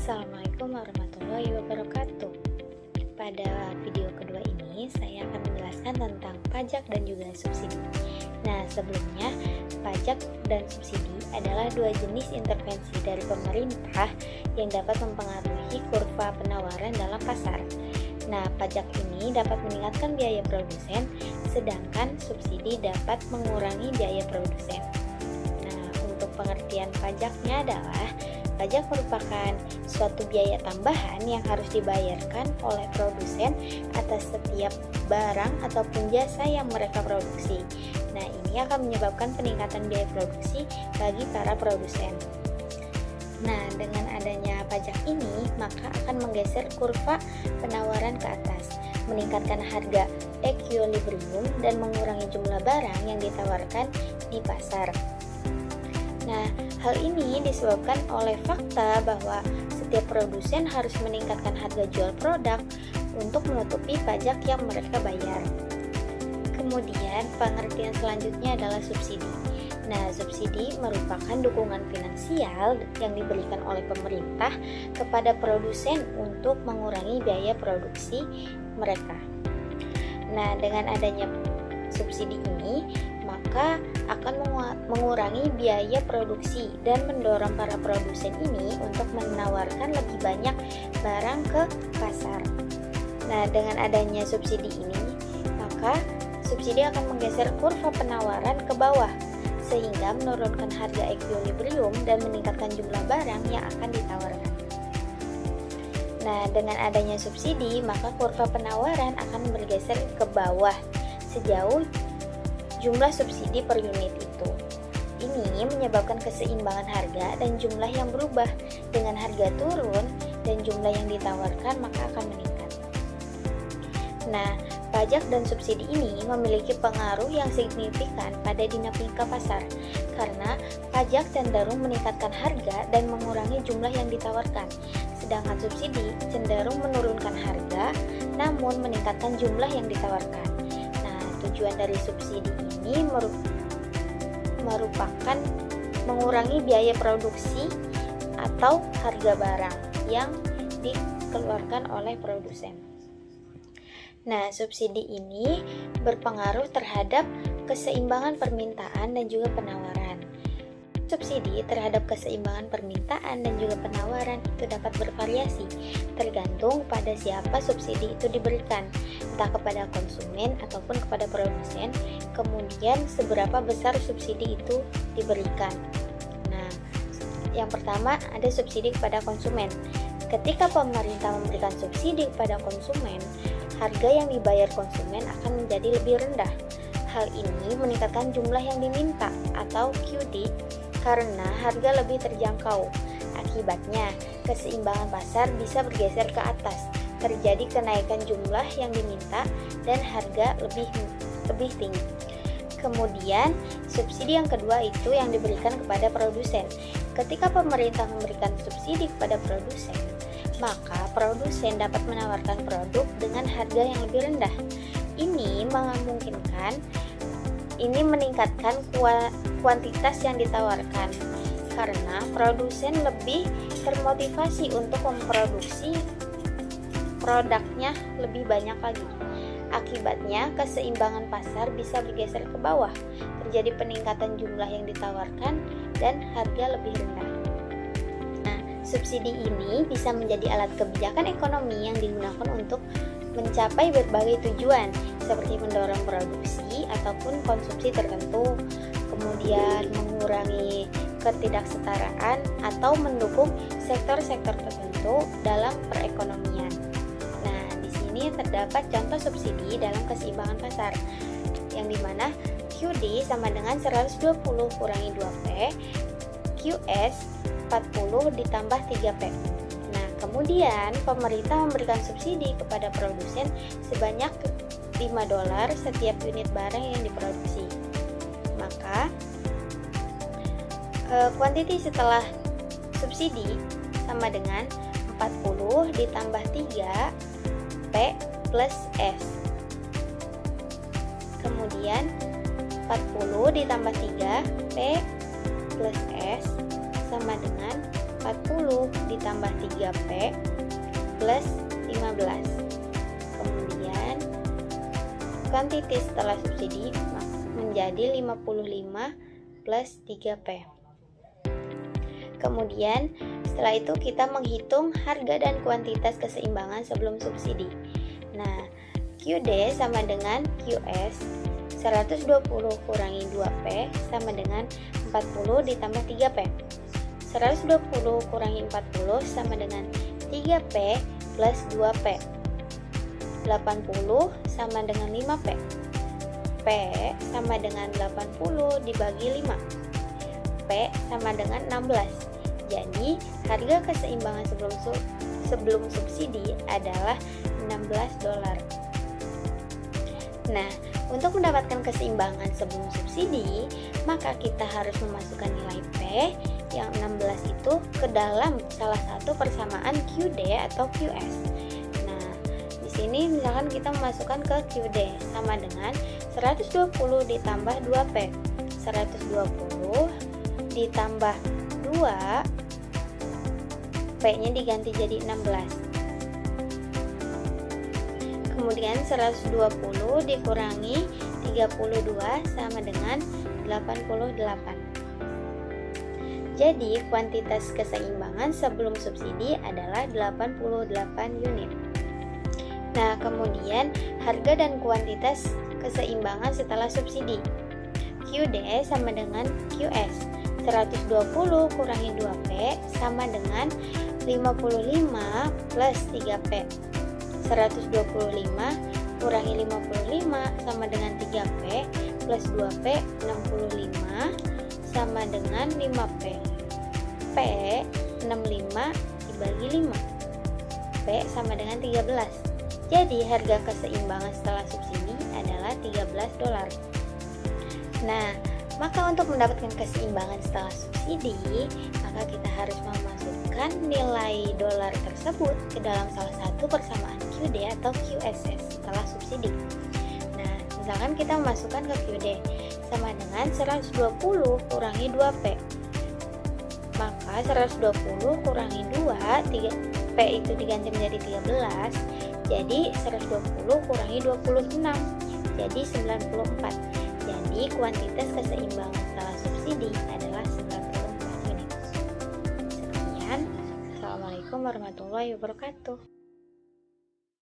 Assalamualaikum warahmatullahi wabarakatuh. Pada video kedua ini saya akan menjelaskan tentang pajak dan juga subsidi. Nah, sebelumnya pajak dan subsidi adalah dua jenis intervensi dari pemerintah yang dapat mempengaruhi kurva penawaran dalam pasar. Nah, pajak ini dapat meningkatkan biaya produsen, sedangkan subsidi dapat mengurangi biaya produsen. Nah, untuk pengertian pajaknya adalah pajak merupakan suatu biaya tambahan yang harus dibayarkan oleh produsen atas setiap barang ataupun jasa yang mereka produksi. Nah, ini akan menyebabkan peningkatan biaya produksi bagi para produsen. Nah, dengan adanya pajak ini, maka akan menggeser kurva penawaran ke atas, meningkatkan harga equilibrium dan mengurangi jumlah barang yang ditawarkan di pasar. Nah, hal ini disebabkan oleh fakta bahwa setiap produsen harus meningkatkan harga jual produk untuk menutupi pajak yang mereka bayar. Kemudian, pengertian selanjutnya adalah subsidi. Nah, subsidi merupakan dukungan finansial yang diberikan oleh pemerintah kepada produsen untuk mengurangi biaya produksi mereka. Nah, dengan adanya subsidi ini, maka akan mengurangi biaya produksi dan mendorong para produsen ini untuk menawarkan lebih banyak barang ke pasar. Nah, dengan adanya subsidi ini, maka subsidi akan menggeser kurva penawaran ke bawah sehingga menurunkan harga equilibrium dan meningkatkan jumlah barang yang akan ditawarkan. Nah, dengan adanya subsidi, maka kurva penawaran akan bergeser ke bawah sejauh jumlah subsidi per unit itu. Ini menyebabkan keseimbangan harga dan jumlah yang berubah. Dengan harga turun dan jumlah yang ditawarkan, maka akan meningkat. Nah, pajak dan subsidi ini memiliki pengaruh yang signifikan pada dinamika pasar, karena pajak cenderung meningkatkan harga dan mengurangi jumlah yang ditawarkan, sedangkan subsidi cenderung menurunkan harga namun meningkatkan jumlah yang ditawarkan. Tujuan dari subsidi ini merupakan mengurangi biaya produksi atau harga barang yang dikeluarkan oleh produsen. Nah, subsidi ini berpengaruh terhadap keseimbangan permintaan dan juga penawaran. Subsidi terhadap keseimbangan permintaan dan juga penawaran itu dapat bervariasi tergantung pada siapa subsidi itu diberikan, entah kepada konsumen ataupun kepada produsen, kemudian seberapa besar subsidi itu diberikan. Nah, yang pertama ada subsidi kepada konsumen. Ketika pemerintah memberikan subsidi kepada konsumen, harga yang dibayar konsumen akan menjadi lebih rendah. Hal ini meningkatkan jumlah yang diminta atau QD karena harga lebih terjangkau. Akibatnya, keseimbangan pasar bisa bergeser ke atas, terjadi kenaikan jumlah yang diminta dan harga lebih tinggi. Kemudian, subsidi yang kedua itu yang diberikan kepada produsen. Ketika pemerintah memberikan subsidi kepada produsen, maka produsen dapat menawarkan produk dengan harga yang lebih rendah. Ini meningkatkan kuantitas yang ditawarkan karena produsen lebih termotivasi untuk memproduksi produknya lebih banyak lagi. Akibatnya, keseimbangan pasar bisa bergeser ke bawah, terjadi peningkatan jumlah yang ditawarkan dan harga lebih rendah. Nah, subsidi ini bisa menjadi alat kebijakan ekonomi yang digunakan untuk mencapai berbagai tujuan seperti mendorong produksi ataupun konsumsi tertentu, kemudian mengurangi ketidaksetaraan atau mendukung sektor-sektor tertentu dalam perekonomian. Nah, di sini terdapat contoh subsidi dalam keseimbangan pasar, yang dimana QD sama dengan 120 kurangi 2P, QS 40 ditambah 3P. Nah, kemudian pemerintah memberikan subsidi kepada produsen sebanyak $5 setiap unit barang yang diproduksi. Maka kuantiti setelah subsidi sama dengan 40 ditambah 3 P plus S. Kemudian 40 ditambah 3 P plus S sama dengan 40 ditambah 3P plus 15. Kemudian kuantiti setelah subsidi menjadi 55 plus 3P. Kemudian setelah itu kita menghitung harga dan kuantitas keseimbangan sebelum subsidi. Nah, QD sama dengan QS, 120 kurangi 2P sama dengan 40 ditambah 3P. 120 kurangi 40 sama dengan 3P plus 2P. 80 sama dengan 5P. P sama dengan 80 dibagi 5. P sama dengan 16. Jadi, harga keseimbangan sebelum subsidi adalah $16. Nah, untuk mendapatkan keseimbangan sebelum subsidi, maka kita harus memasukkan nilai P yang 16 itu ke dalam salah satu persamaan QD atau QS. Nah, di sini misalkan kita memasukkan ke QD sama dengan 120 ditambah 2P. 120 ditambah 2, P-nya diganti jadi 16. Kemudian 120 dikurangi 32 sama dengan 88. Jadi kuantitas keseimbangan sebelum subsidi adalah 88 unit. Nah, kemudian harga dan kuantitas keseimbangan setelah subsidi. QD sama dengan QS. 120 kurangi 2P sama dengan 55 plus 3P. 125 kurangi 55 sama dengan 3P plus 2P, 65 sama dengan 5P. P 65 dibagi 5. P sama dengan 13. Jadi harga keseimbangan setelah subsidi adalah $13. Nah, maka untuk mendapatkan keseimbangan setelah subsidi, maka kita harus memasukkan nilai dolar tersebut ke dalam salah satu persamaan QD atau QSS setelah subsidi. Nah, misalkan kita memasukkan ke QD sama dengan 120 kurangi 2P. Maka 120 kurangi 2, P itu diganti menjadi 13. Jadi 120 kurangi 26, jadi 94. Jadi kuantitas keseimbangan setelah subsidi adalah 94 unit. Sekian, Assalamualaikum warahmatullahi wabarakatuh.